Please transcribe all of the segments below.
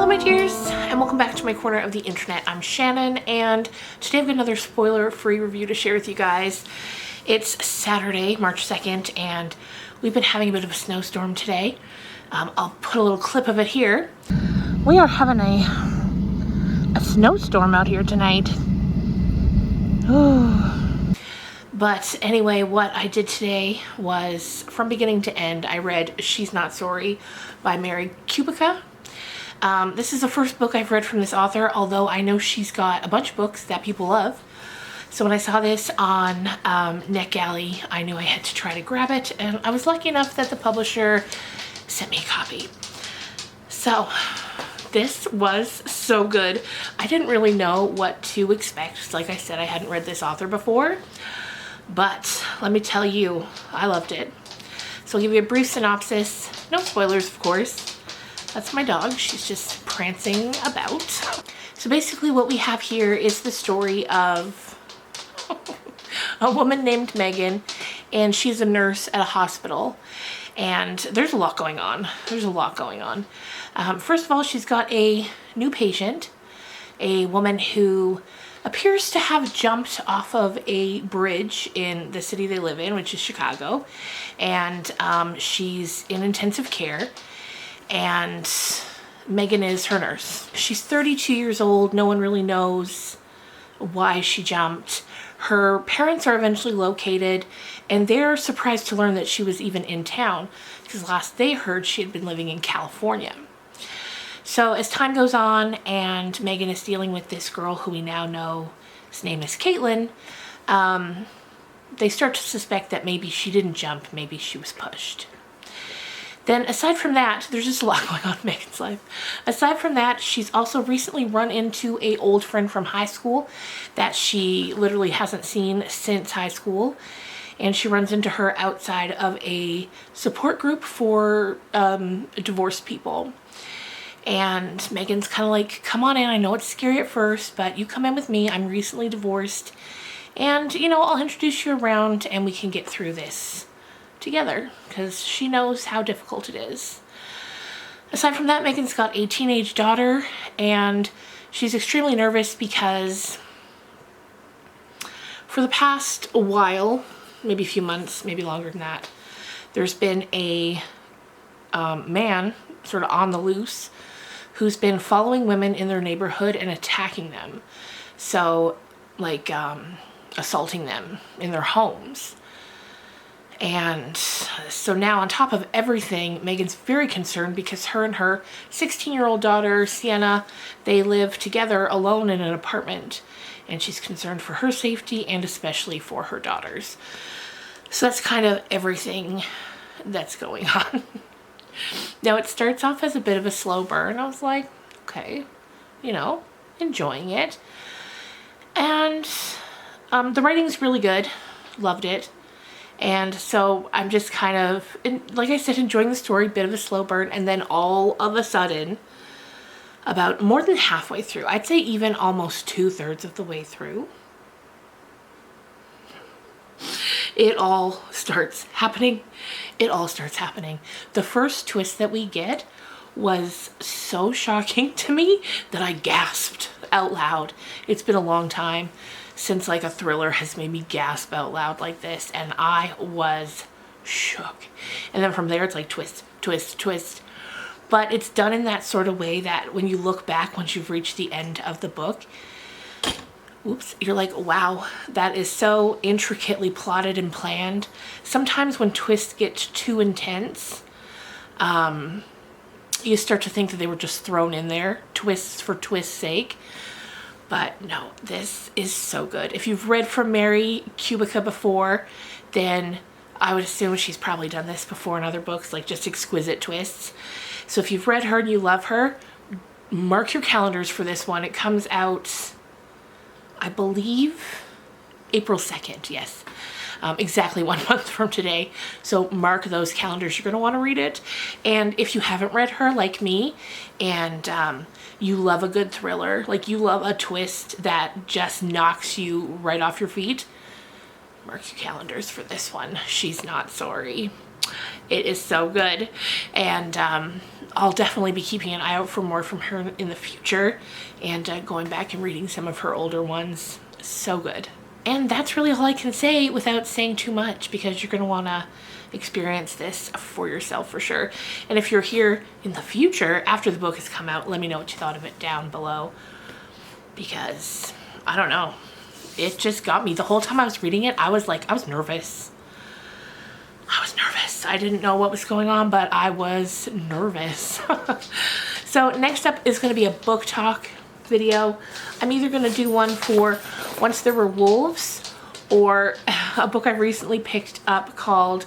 my dears, and welcome back to my corner of the internet. I'm Shannon, and today I've got another spoiler-free review to share with you guys. It's Saturday, March 2nd, and we've been having a bit of a snowstorm today. I'll put a little clip of it here. We are having a snowstorm out here tonight. But anyway, what I did today was, from beginning to end, I read She's Not Sorry by Mary Kubica. This is the first book I've read from this author, although I know she's got a bunch of books that people love. So when I saw this on NetGalley, I knew I had to try to grab it, and I was lucky enough that the publisher sent me a copy. So this was so good. I didn't really know what to expect. Like I said, I hadn't read this author before, but let me tell you, I loved it. So I'll give you a brief synopsis. No spoilers, of course. That's my dog. She's just prancing about. So basically what we have here is the story of a woman named Megan, and she's a nurse at a hospital. And there's a lot going on. First of all, she's got a new patient, a woman who appears to have jumped off of a bridge in the city they live in, which is Chicago. And she's in intensive care. And Megan is her nurse. She's 32 years old. No one really knows why she jumped. Her parents are eventually located, and they're surprised to learn that she was even in town, because last they heard she had been living in California. So as time goes on and Megan is dealing with this girl who we now know his name is Caitlin, they start to suspect that maybe she didn't jump, maybe she was pushed. Then aside from that, there's just a lot going on in Megan's life. Aside from that, she's also recently run into an old friend from high school that she literally hasn't seen since high school. And she runs into her outside of a support group for divorced people. And Megan's kind of like, come on in, I know it's scary at first, but you come in with me, I'm recently divorced. And, you know, I'll introduce you around and we can get through this together, because she knows how difficult it is. Aside from that, Megan's got a teenage daughter, and she's extremely nervous because for the past while, maybe a few months, maybe longer than that, there's been a man sort of on the loose who's been following women in their neighborhood and attacking them. So like assaulting them in their homes. And so now on top of everything, Megan's very concerned because her and her 16-year-old daughter, Sienna, they live together alone in an apartment. And she's concerned for her safety and especially for her daughters. So that's kind of everything that's going on. Now it starts off as a bit of a slow burn. I was like, okay, you know, enjoying it. And the writing's really good. Loved it. And so I'm just kind of, like I said, enjoying the story, bit of a slow burn, and then all of a sudden, about more than halfway through, I'd say even almost 2/3 of the way through, it all starts happening. The first twist that we get was so shocking to me that I gasped out loud. It's been a long time since like a thriller has made me gasp out loud like this, and I was shook. And then from there it's like twist, twist, twist. But it's done in that sort of way that when you look back, once you've reached the end of the book, oops, you're like, wow, that is so intricately plotted and planned. Sometimes when twists get too intense, you start to think that they were just thrown in there, twists for twist's sake. But no, this is so good. If you've read from Mary Kubica before, then I would assume she's probably done this before in other books, like just exquisite twists. So if you've read her and you love her, mark your calendars for this one. It comes out, I believe, April 2nd, yes. Exactly 1 month from today. So mark those calendars. You're going to want to read it. And if you haven't read her like me, and you love a good thriller, like you love a twist that just knocks you right off your feet, mark your calendars for this one. She's Not Sorry. It is so good. And I'll definitely be keeping an eye out for more from her in the future, and going back and reading some of her older ones. So good. And that's really all I can say without saying too much, because you're going to want to experience this for yourself for sure. And if you're here in the future after the book has come out, let me know what you thought of it down below, because I don't know, it just got me. The whole time I was reading it, I was nervous. I didn't know what was going on, but I was nervous. So next up is going to be a book talk video. I'm either going to do one for Once There Were Wolves, or a book I recently picked up called,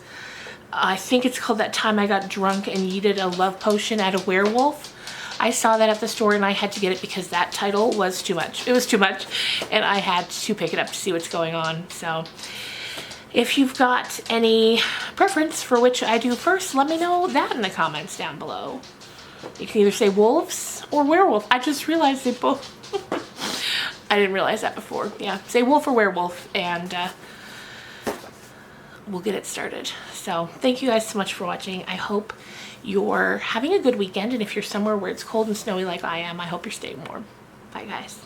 I think it's called That Time I Got Drunk and Yeeted a Love Potion at a Werewolf. I saw that at the store and I had to get it because that title was too much. It was too much, and I had to pick it up to see what's going on. So if you've got any preference for which I do first, let me know that in the comments down below. You can either say wolves or werewolf. I just realized they both, I didn't realize that before. Yeah, say wolf or werewolf, and we'll get it started. So thank you guys so much for watching. I hope you're having a good weekend, and if you're somewhere where it's cold and snowy like I am, I hope you're staying warm. Bye guys.